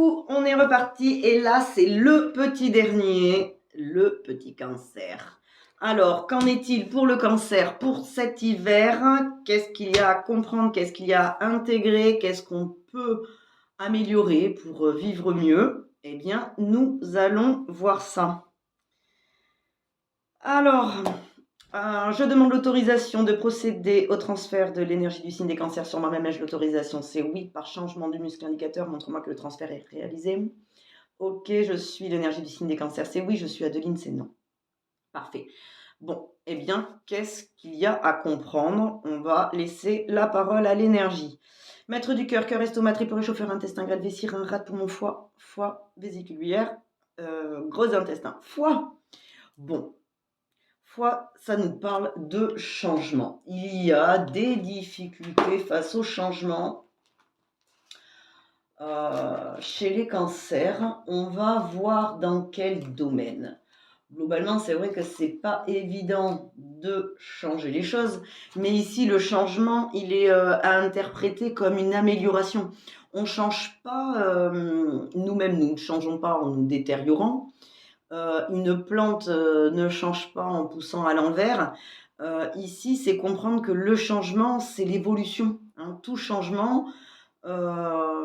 Coucou, on est reparti et là c'est le petit dernier, le petit cancer. Alors, qu'en est-il pour le cancer pour cet hiver? Qu'est-ce qu'il y a à comprendre? Qu'est-ce qu'il y a à intégrer? Qu'est-ce qu'on peut améliorer pour vivre mieux? Eh bien, nous allons voir ça. Alors, je demande l'autorisation de procéder au transfert de l'énergie du signe des cancers sur ma mamèche. L'autorisation, c'est oui. Par changement du muscle indicateur, montre-moi que le transfert est réalisé. Ok, je suis l'énergie du signe des cancers, c'est oui. Je suis Adeline, c'est non. Parfait. Bon, eh bien, qu'est-ce qu'il y a à comprendre? On va laisser la parole à l'énergie. Maître du cœur, cœur, estomac, triple réchauffeur, intestin, grêle, vessie, rein, rate, poumon, foie, vésicule biliaire, gros intestin, foie. Bon. Fois, ça nous parle de changement. Il y a des difficultés face au changement. Chez les cancers, on va voir dans quel domaine. Globalement, c'est vrai que c'est pas évident de changer les choses, mais ici, le changement, il est à interpréter comme une amélioration. On ne change pas nous-mêmes, nous ne changeons pas en nous détériorant. Une plante ne change pas en poussant à l'envers. Ici, c'est comprendre que le changement, c'est l'évolution. Hein. Tout changement, la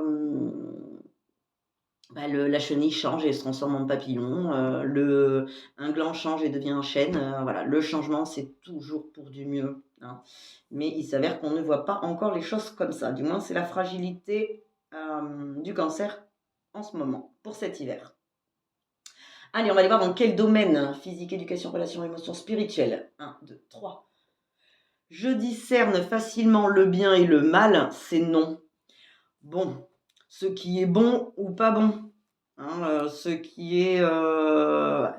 chenille change et se transforme en papillon. Un gland change et devient un chêne. Voilà, le changement, c'est toujours pour du mieux. Hein. Mais il s'avère qu'on ne voit pas encore les choses comme ça. Du moins, c'est la fragilité du cancer en ce moment, pour cet hiver. Allez, on va aller voir dans quel domaine. Physique, éducation, relations, émotions, spirituelles. 1, 2, 3. Je discerne facilement le bien et le mal, c'est non. Bon, ce qui est bon ou pas bon. Hein, ce qui est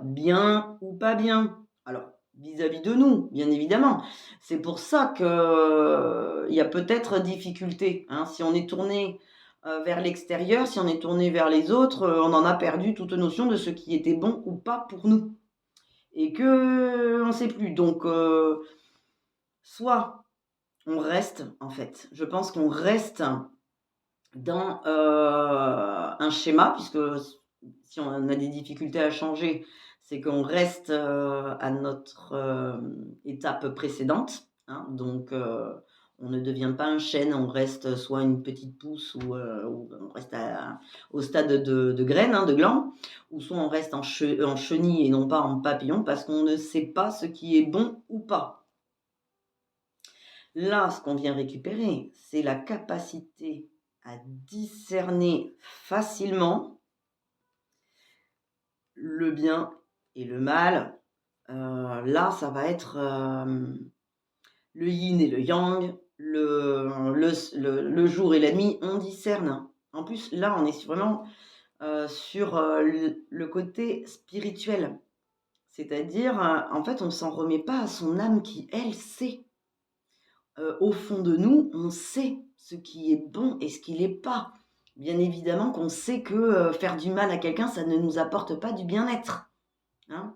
bien ou pas bien. Alors, vis-à-vis de nous, bien évidemment. C'est pour ça qu'il y a peut-être difficulté. Hein, si on est tourné vers l'extérieur, si on est tourné vers les autres, on en a perdu toute notion de ce qui était bon ou pas pour nous. Et que on ne sait plus. Donc, soit on reste, en fait. Je pense qu'on reste dans un schéma, puisque si on a des difficultés à changer, c'est qu'on reste à notre étape précédente. Hein, donc, on ne devient pas un chêne, on reste soit une petite pousse ou on reste au stade de graine, hein, de gland, ou soit on reste en chenille et non pas en papillon parce qu'on ne sait pas ce qui est bon ou pas. Là, ce qu'on vient récupérer, c'est la capacité à discerner facilement le bien et le mal. Là, ça va être le yin et le yang, le jour et la nuit, on discerne. En plus, là, on est vraiment sur le côté spirituel. C'est-à-dire, en fait, on ne s'en remet pas à son âme qui, elle, sait. Au fond de nous, on sait ce qui est bon et ce qui n'est pas. Bien évidemment qu'on sait que faire du mal à quelqu'un, ça ne nous apporte pas du bien-être. Hein.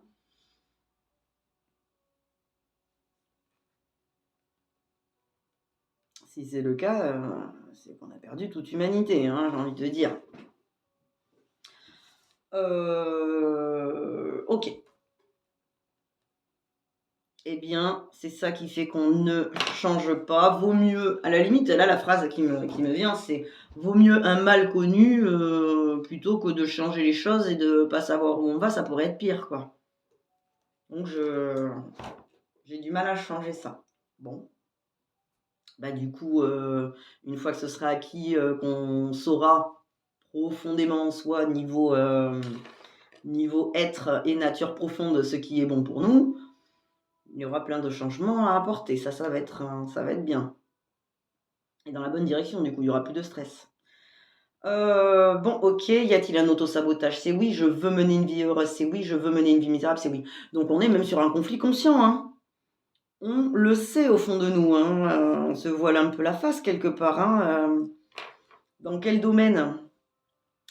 Si c'est le cas, c'est qu'on a perdu toute humanité, hein, j'ai envie de dire. Ok. Eh bien, c'est ça qui fait qu'on ne change pas. Vaut mieux, à la limite, là, la phrase qui me vient, c'est « vaut mieux un mal connu plutôt que de changer les choses et de ne pas savoir où on va, ça pourrait être pire, quoi. » Donc, j'ai du mal à changer ça. Bon. Bah, du coup, une fois que ce sera acquis, qu'on saura profondément en soi, niveau être et nature profonde, ce qui est bon pour nous, il y aura plein de changements à apporter. Ça va être bien. Et dans la bonne direction, du coup, il n'y aura plus de stress. Bon, ok, y a-t-il un autosabotage? C'est oui, je veux mener une vie heureuse, c'est oui, je veux mener une vie misérable, c'est oui. Donc on est même sur un conflit conscient, hein. On le sait au fond de nous, hein. On se voile un peu la face quelque part, hein. Dans quel domaine?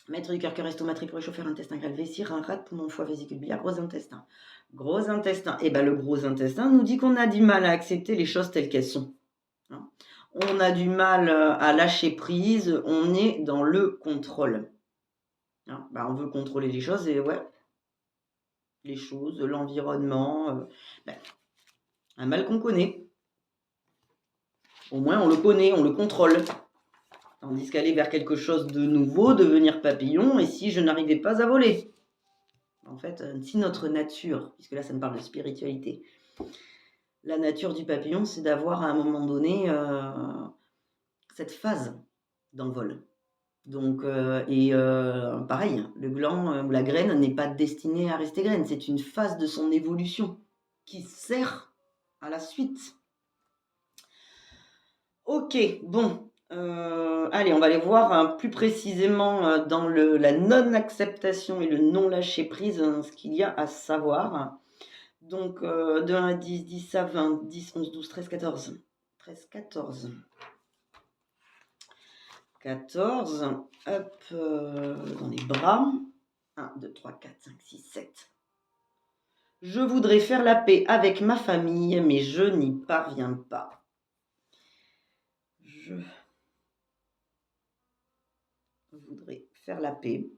Maître du cœur, cœur, estomac, triple réchauffeur, intestin, grêle, vessie, rein, rate, poumon, foie, vésicule biliaire, gros intestin. Gros intestin. Et bien le gros intestin nous dit qu'on a du mal à accepter les choses telles qu'elles sont. Hein. On a du mal à lâcher prise, on est dans le contrôle. Bah, on veut contrôler les choses et ouais, les choses, l'environnement, bah, un mal qu'on connaît. Au moins on le connaît, on le contrôle. Tandis qu'aller vers quelque chose de nouveau, devenir papillon, et si je n'arrivais pas à voler? En fait, si notre nature, puisque là ça me parle de spiritualité, la nature du papillon, c'est d'avoir à un moment donné, cette phase d'envol. Donc pareil, le gland, ou la graine n'est pas destinée à rester graine, c'est une phase de son évolution qui sert à la suite. OK, bon, allez, on va aller voir, plus précisément, dans la non-acceptation et le non-lâcher prise, ce qu'il y a à savoir. Donc de 1 à 10, 10 à 20, 10, 11, 12, 13, 14. 13, 14. 14, hop, dans les bras. 1, 2, 3, 4, 5, 6, 7. Je voudrais faire la paix avec ma famille, mais je n'y parviens pas. Je voudrais faire la paix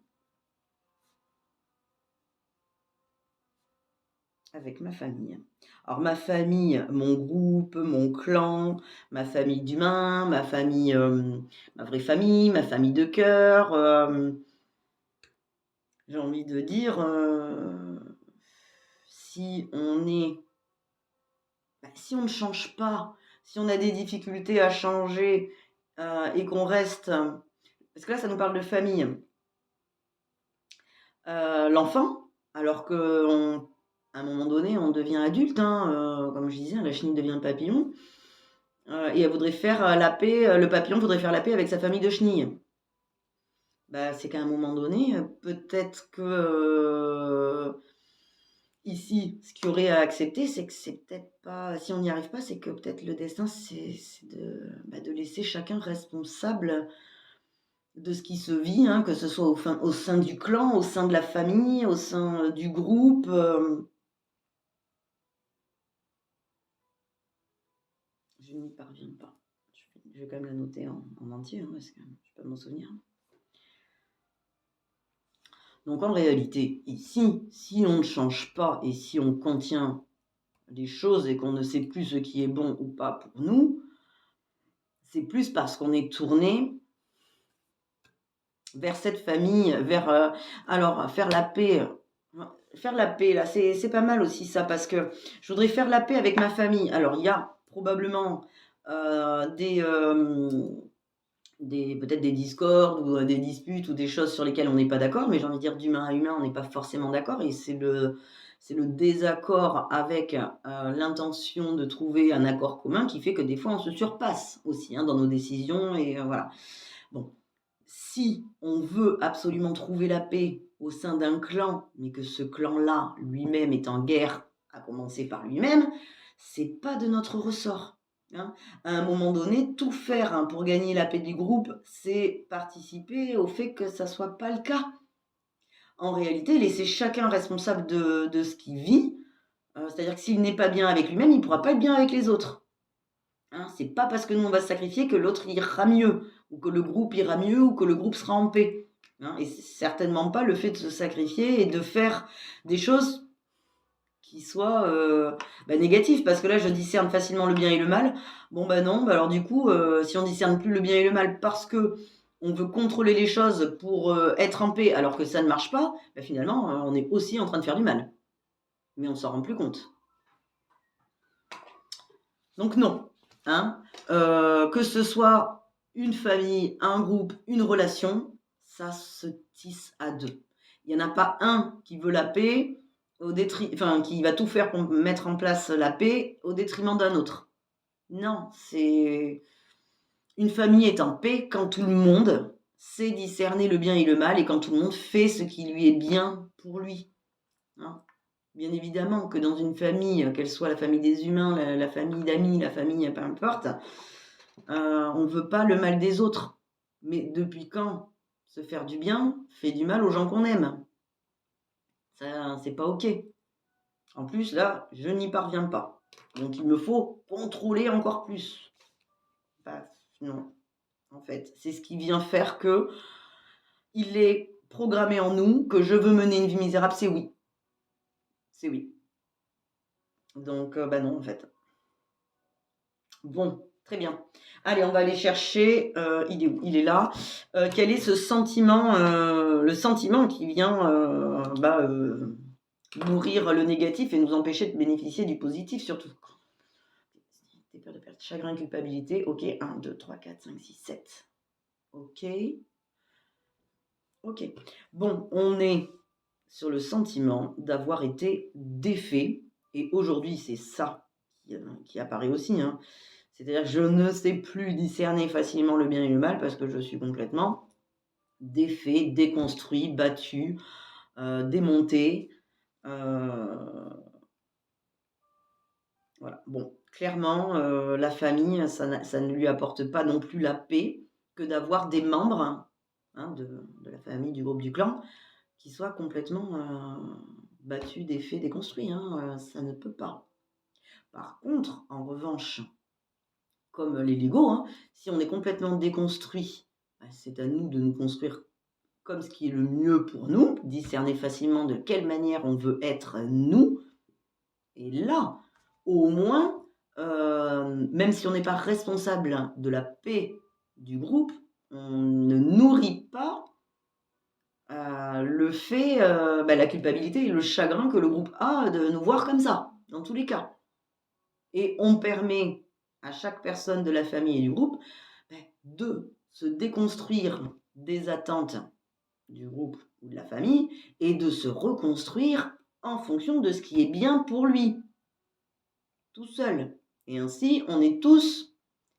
avec ma famille. Alors ma famille, mon groupe, mon clan, ma famille d'humains, ma famille, ma vraie famille, ma famille de cœur, j'ai envie de dire, si on ne change pas, si on a des difficultés à changer, et qu'on reste, parce que là ça nous parle de famille. L'enfant, alors qu'à un moment donné, on devient adulte, hein, comme je disais, la chenille devient papillon, et elle voudrait faire, la paix, le papillon voudrait faire la paix avec sa famille de chenilles. Bah, c'est qu'à un moment donné, peut-être que, ici, ce qu'il y aurait à accepter, c'est que c'est peut-être pas si on n'y arrive pas, c'est que peut-être le destin, c'est de laisser chacun responsable de ce qui se vit, hein, que ce soit au sein du clan, au sein de la famille, au sein, du groupe, je n'y parviens pas. Je vais quand même la noter en entier, hein, parce que je peux m'en souvenir. Donc en réalité, ici, si on ne change pas et si on contient les choses et qu'on ne sait plus ce qui est bon ou pas pour nous, c'est plus parce qu'on est tourné vers cette famille, vers, alors faire la paix, là, c'est pas mal aussi ça, parce que je voudrais faire la paix avec ma famille. Alors il y a probablement, peut-être des discordes ou, des disputes ou des choses sur lesquelles on n'est pas d'accord, mais j'ai envie de dire d'humain à humain, on n'est pas forcément d'accord et c'est le désaccord avec, l'intention de trouver un accord commun qui fait que des fois on se surpasse aussi, hein, dans nos décisions et voilà. Bon, si on veut absolument trouver la paix au sein d'un clan, mais que ce clan-là lui-même est en guerre, à commencer par lui-même, c'est pas de notre ressort, hein. À un moment donné, tout faire, hein, pour gagner la paix du groupe, c'est participer au fait que ça soit pas le cas. En réalité, laisser chacun responsable de ce qu'il vit, c'est-à-dire que s'il n'est pas bien avec lui-même, il ne pourra pas être bien avec les autres. Hein, c'est pas parce que nous on va se sacrifier que l'autre ira mieux, ou que le groupe ira mieux, ou que le groupe sera en paix. Hein, et c'est certainement pas le fait de se sacrifier et de faire des choses qui soient négatives, parce que là je discerne facilement le bien et le mal. Bon bah non, bah alors du coup, si on discerne plus le bien et le mal parce que on veut contrôler les choses pour être en paix alors que ça ne marche pas, bah finalement on est aussi en train de faire du mal. Mais on s'en rend plus compte. Donc non, hein, que ce soit une famille, un groupe, une relation, ça se tisse à 2. Il y en a pas un qui veut la paix qui va tout faire pour mettre en place la paix au détriment d'un autre. Non, c'est une famille est en paix quand tout le monde sait discerner le bien et le mal et quand tout le monde fait ce qui lui est bien pour lui, hein. Bien évidemment que dans une famille, qu'elle soit la famille des humains, la famille d'amis, la famille, peu importe, on ne veut pas le mal des autres. Mais depuis quand se faire du bien fait du mal aux gens qu'on aime? Ça, c'est pas OK. En plus, là, je n'y parviens pas. Donc il me faut contrôler encore plus. Bah, non, en fait, c'est ce qui vient faire que il est programmé en nous que je veux mener une vie misérable, c'est oui. C'est oui. Donc, bah non, en fait. Bon, très bien. Allez, on va aller chercher, il est où? Il est là. Quel est ce sentiment, le sentiment qui vient, nourrir le négatif et nous empêcher de bénéficier du positif surtout? Peur de perdre, chagrin, culpabilité. OK, 1, 2, 3, 4, 5, 6, 7. OK. OK. Bon, on est sur le sentiment d'avoir été défait et aujourd'hui, c'est ça qui apparaît aussi, hein. C'est-à-dire que je ne sais plus discerner facilement le bien et le mal parce que je suis complètement défait, déconstruit, battu, démonté, voilà. Bon, clairement, la famille, ça ne lui apporte pas non plus la paix que d'avoir des membres, hein, de la famille, du groupe, du clan, qui soient complètement, battus, défaits, déconstruits, hein, ça ne peut pas. Par contre, en revanche, comme les Legos, hein, si on est complètement déconstruit, bah, c'est à nous de nous construire comme ce qui est le mieux pour nous, discerner facilement de quelle manière on veut être nous et là, au moins, même si on n'est pas responsable de la paix du groupe, on ne nourrit pas, le fait, la culpabilité et le chagrin que le groupe a de nous voir comme ça, dans tous les cas. Et on permet à chaque personne de la famille et du groupe, de se déconstruire des attentes du groupe ou de la famille et de se reconstruire en fonction de ce qui est bien pour lui, tout seul. Et ainsi, on est tous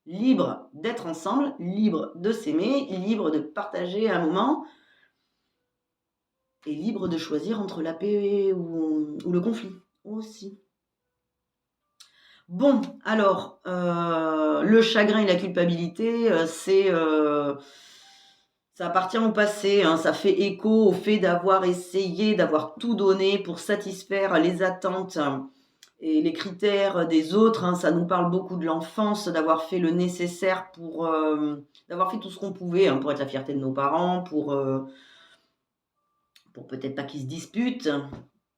libres d'être ensemble, libres de s'aimer, libres de partager un moment et libres de choisir entre la paix ou le conflit aussi. Bon, alors, le chagrin et la culpabilité, ça appartient au passé, hein. Ça fait écho au fait d'avoir essayé, d'avoir tout donné pour satisfaire les attentes et les critères des autres, hein. Ça nous parle beaucoup de l'enfance, d'avoir fait le nécessaire pour, d'avoir fait tout ce qu'on pouvait, hein, pour être la fierté de nos parents, pour peut-être pas qu'ils se disputent,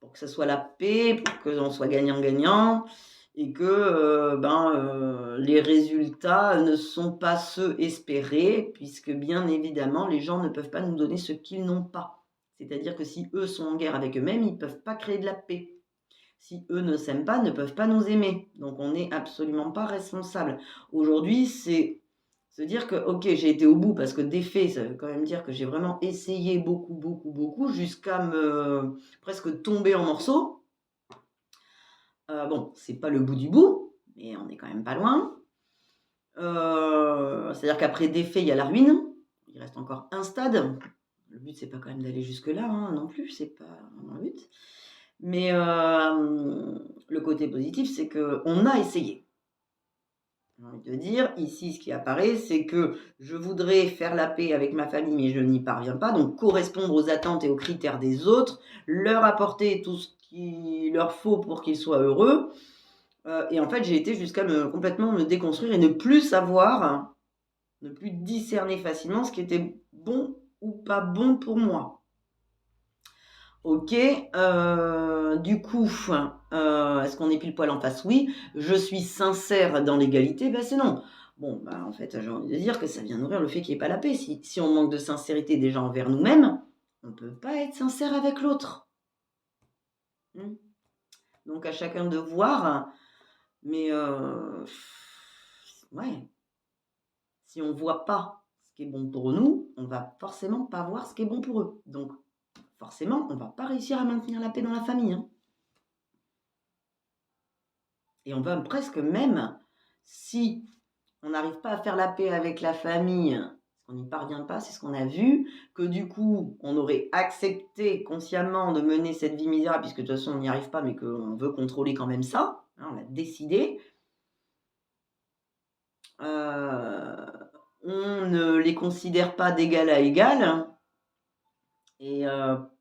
pour que ça soit la paix, pour qu'on soit gagnant-gagnant et que, les résultats ne sont pas ceux espérés puisque bien évidemment les gens ne peuvent pas nous donner ce qu'ils n'ont pas. C'est-à-dire que si eux sont en guerre avec eux-mêmes, ils ne peuvent pas créer de la paix. Si eux ne s'aiment pas, ne peuvent pas nous aimer. Donc on n'est absolument pas responsable. Aujourd'hui, c'est se dire que, OK, j'ai été au bout parce que des faits, ça veut quand même dire que j'ai vraiment essayé beaucoup, beaucoup, beaucoup jusqu'à me presque tomber en morceaux. Bon, c'est pas le bout du bout, mais on est quand même pas loin. C'est-à-dire qu'après des faits, il y a la ruine. Il reste encore un stade. Le but, c'est pas quand même d'aller jusque-là, hein, non plus, c'est pas vraiment le but. Mais le côté positif, c'est qu'on a essayé. J'ai envie de dire, ici, ce qui apparaît, c'est que je voudrais faire la paix avec ma famille, mais je n'y parviens pas. Donc, correspondre aux attentes et aux critères des autres, leur apporter tout ce qu'il leur faut pour qu'ils soient heureux. Et en fait, j'ai été jusqu'à complètement me déconstruire et ne plus savoir, ne plus discerner facilement ce qui était bon ou pas bon pour moi. OK, du coup, est-ce qu'on est pile poil en face? Oui. Je suis sincère dans l'égalité? C'est non. Bon, en fait, j'ai envie de dire que ça vient nourrir le fait qu'il n'y ait pas la paix. Si on manque de sincérité déjà envers nous-mêmes, on ne peut pas être sincère avec l'autre. Donc à chacun de voir, mais ouais, si on ne voit pas ce qui est bon pour nous, on va forcément pas voir ce qui est bon pour eux. Donc forcément, on va pas réussir à maintenir la paix dans la famille, hein. Et on va presque même, si on n'arrive pas à faire la paix avec la famille, parce qu'on n'y parvient pas, c'est ce qu'on a vu, que du coup, on aurait accepté consciemment de mener cette vie misérable, puisque de toute façon, on n'y arrive pas, mais qu'on veut contrôler quand même ça, hein, on l'a décidé. On ne les considère pas d'égal à égal, et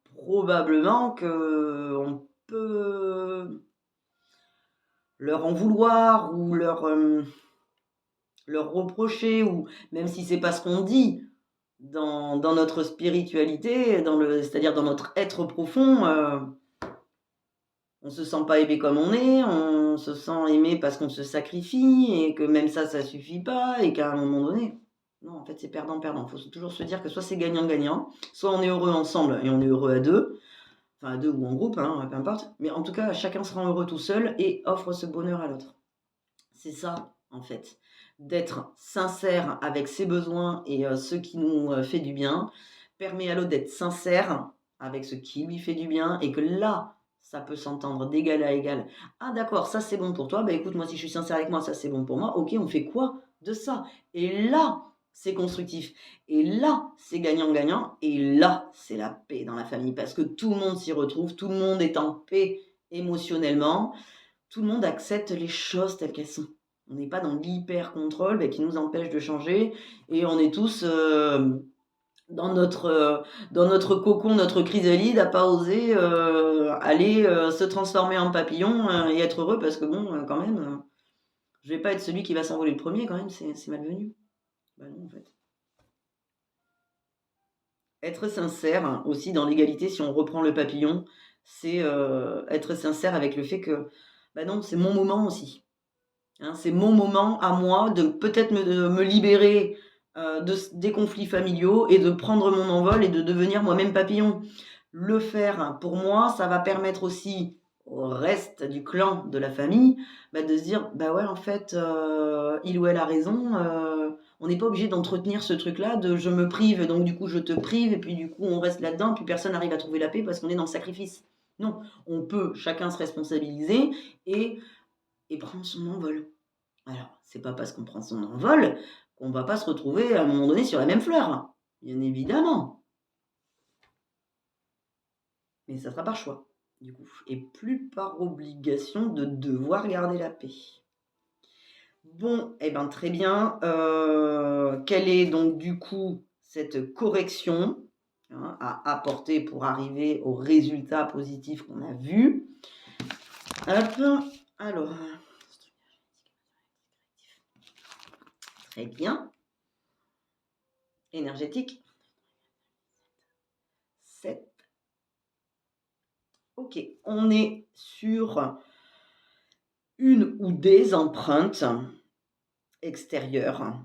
probablement qu'on peut leur en vouloir ou leur reprocher, ou même si c'est pas ce qu'on dit, dans notre spiritualité, c'est-à-dire dans notre être profond, on se sent pas aimé comme on est, on se sent aimé parce qu'on se sacrifie et que même ça suffit pas et qu'à un moment donné, non, en fait, c'est perdant-perdant. Faut toujours se dire que soit c'est gagnant-gagnant, soit on est heureux ensemble et on est heureux à 2, enfin à 2 ou en groupe, hein, peu importe, mais en tout cas, chacun se rend heureux tout seul et offre ce bonheur à l'autre. C'est ça, en fait, d'être sincère avec ses besoins et ce qui nous fait du bien, permet à l'autre d'être sincère avec ce qui lui fait du bien et que là, ça peut s'entendre d'égal à égal. Ah d'accord, ça c'est bon pour toi, bah écoute, moi si je suis sincère avec moi, ça c'est bon pour moi, ok, on fait quoi de ça? Et là, c'est constructif. Et là, c'est gagnant-gagnant. Et là, c'est la paix dans la famille parce que tout le monde s'y retrouve, tout le monde est en paix émotionnellement. Tout le monde accepte les choses telles qu'elles sont. On n'est pas dans l'hyper-contrôle qui nous empêche de changer et on est tous dans notre cocon, notre chrysalide, à pas oser aller se transformer en papillon et être heureux parce que bon, quand même, je vais pas être celui qui va s'envoler le premier quand même, c'est malvenu. Bah non, en fait. Être sincère aussi dans l'égalité, si on reprend le papillon, c'est être sincère avec le fait que, bah non, c'est mon moment aussi. Hein, c'est mon moment à moi de peut-être me libérer des conflits familiaux et de prendre mon envol et de devenir moi-même papillon. Le faire, pour moi, ça va permettre aussi au reste du clan de la famille de se dire, bah ouais, en fait, il ou elle a raison, on n'est pas obligé d'entretenir ce truc-là de je me prive, donc du coup je te prive, et puis du coup on reste là-dedans, puis personne n'arrive à trouver la paix parce qu'on est dans le sacrifice. Non, on peut chacun se responsabiliser et prendre son envol. Alors, c'est pas parce qu'on prend son envol qu'on va pas se retrouver à un moment donné sur la même fleur, bien évidemment. Mais ça sera par choix, du coup, et plus par obligation de devoir garder la paix. Bon, eh ben très bien. Quelle est donc du coup cette correction à apporter pour arriver au résultat positif qu'on a vu? Hop, alors. Très bien. Énergétique. 7. Ok, on est sur une ou des empreintes extérieures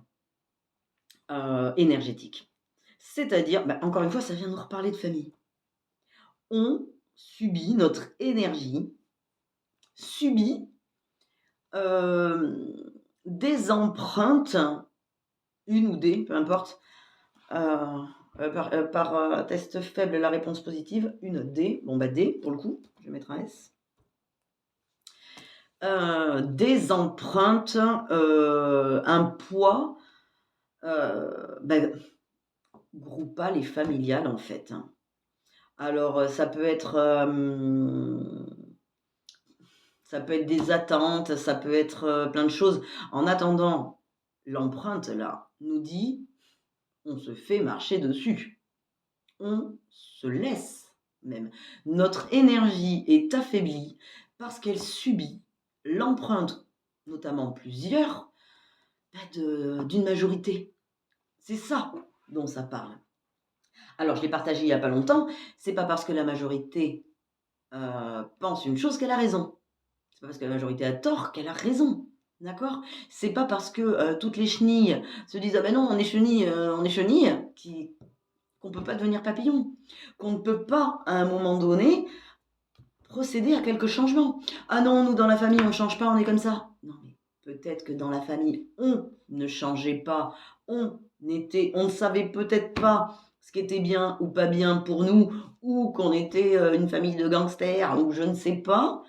énergétiques. C'est-à-dire, encore une fois, ça vient nous reparler de famille. On subit, notre énergie subit des empreintes, une ou des, peu importe, par test faible, la réponse positive, une D, D pour le coup, je vais mettre un S. Des empreintes, un poids groupal et familial en fait. Alors ça peut être des attentes, ça peut être plein de choses. En attendant, l'empreinte là nous dit on se fait marcher dessus. On se laisse même. Notre énergie est affaiblie parce qu'elle subit l'empreinte, notamment plusieurs, d'une majorité. C'est ça dont ça parle. Alors, je l'ai partagé il n'y a pas longtemps, c'est pas parce que la majorité pense une chose qu'elle a raison. C'est pas parce que la majorité a tort qu'elle a raison. D'accord? C'est pas parce que toutes les chenilles se disent ah ben non, on est chenilles, qu'on peut pas devenir papillon, qu'on ne peut pas à un moment donné procéder à quelques changements. Ah non, nous dans la famille on change pas, on est comme ça. Non mais peut-être que dans la famille on ne changeait pas, on ne savait peut-être pas ce qui était bien ou pas bien pour nous, ou qu'on était une famille de gangsters, ou je ne sais pas,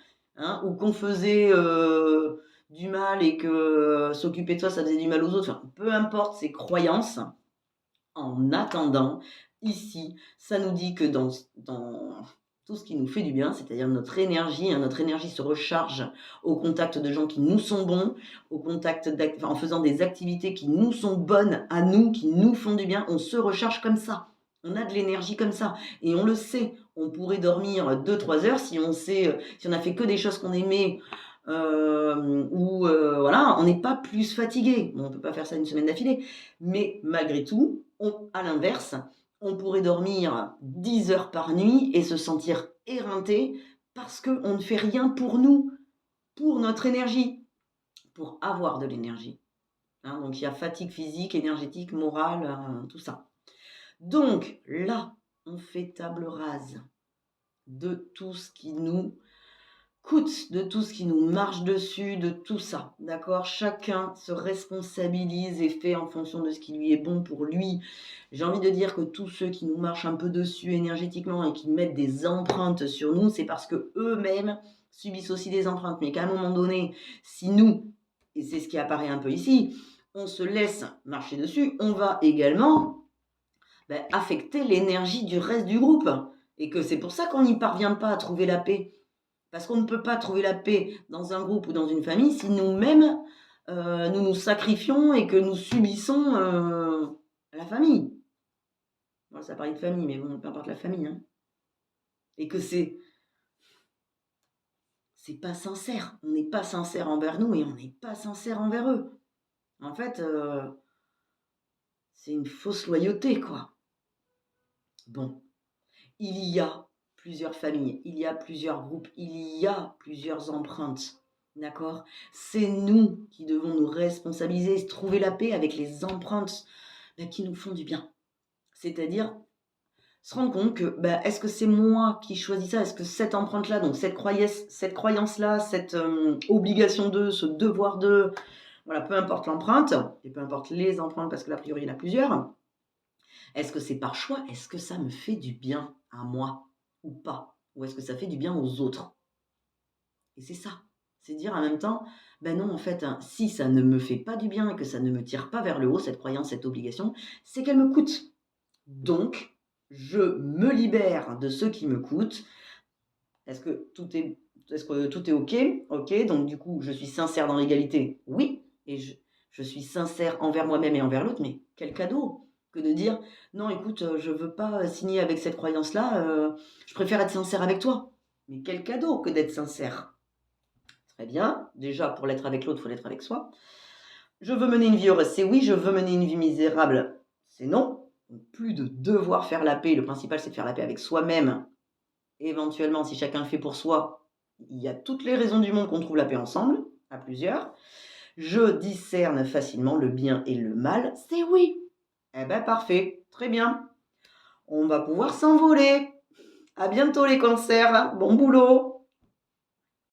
ou qu'on faisait du mal et que s'occuper de soi ça faisait du mal aux autres, enfin, peu importe ses croyances. En attendant, ici, ça nous dit que dans tout ce qui nous fait du bien, c'est-à-dire notre énergie se recharge au contact de gens qui nous sont bons, en faisant des activités qui nous sont bonnes à nous, qui nous font du bien, on se recharge comme ça. On a de l'énergie comme ça et on le sait. On pourrait dormir 2-3 heures si on a fait que des choses qu'on aimait ou voilà, on n'est pas plus fatigué. Bon, on ne peut pas faire ça une semaine d'affilée, mais malgré tout, à l'inverse, on pourrait dormir 10 heures par nuit et se sentir éreinté parce qu'on ne fait rien pour nous, pour notre énergie, pour avoir de l'énergie. Hein, donc il y a fatigue physique, énergétique, morale, tout ça. Donc là, on fait table rase de tout ce qui nous coûte, de tout ce qui nous marche dessus, de tout ça, d'accord? Chacun se responsabilise et fait en fonction de ce qui lui est bon pour lui. J'ai envie de dire que tous ceux qui nous marchent un peu dessus énergétiquement et qui mettent des empreintes sur nous, c'est parce que eux-mêmes subissent aussi des empreintes. Mais qu'à un moment donné, si nous, et c'est ce qui apparaît un peu ici, on se laisse marcher dessus, on va également affecter l'énergie du reste du groupe. Et que c'est pour ça qu'on n'y parvient pas à trouver la paix. Parce qu'on ne peut pas trouver la paix dans un groupe ou dans une famille si nous-mêmes, nous nous sacrifions et que nous subissons la famille. Bon, ça parlait de famille, mais bon, peu importe la famille. Hein. Et que c'est pas sincère. On n'est pas sincère envers nous et on n'est pas sincère envers eux. En fait, c'est une fausse loyauté, quoi. Bon, il y a plusieurs familles, il y a plusieurs groupes, il y a plusieurs empreintes. D'accord? C'est nous qui devons nous responsabiliser, trouver la paix avec les empreintes qui nous font du bien. C'est-à-dire se rendre compte que est-ce que c'est moi qui choisis ça? Est-ce que cette empreinte-là, donc cette croyance-là, cette obligation de, ce devoir de, voilà, peu importe l'empreinte, et peu importe les empreintes, parce que a priori il y en a plusieurs, est-ce que c'est par choix? Est-ce que ça me fait du bien à moi ou pas? Ou est-ce que ça fait du bien aux autres? Et c'est ça. C'est dire en même temps, non, en fait, hein, si ça ne me fait pas du bien et que ça ne me tire pas vers le haut, cette croyance, cette obligation, c'est qu'elle me coûte. Donc, je me libère de ce qui me coûte. Est-ce que tout est OK? OK, donc du coup, je suis sincère dans l'égalité? Oui. Et je suis sincère envers moi-même et envers l'autre, mais quel cadeau que de dire: «Non, écoute, je veux pas signer avec cette croyance-là, je préfère être sincère avec toi». Mais quel cadeau que d'être sincère! Très bien, déjà pour l'être avec l'autre, il faut l'être avec soi. Je veux mener une vie heureuse, c'est oui. Je veux mener une vie misérable, c'est non. Donc plus de devoir faire la paix, le principal c'est de faire la paix avec soi-même. Éventuellement, si chacun le fait pour soi, il y a toutes les raisons du monde qu'on trouve la paix ensemble, à plusieurs. Je discerne facilement le bien et le mal, c'est oui. Eh ben parfait, très bien. On va pouvoir s'envoler. À bientôt les cancers, bon boulot.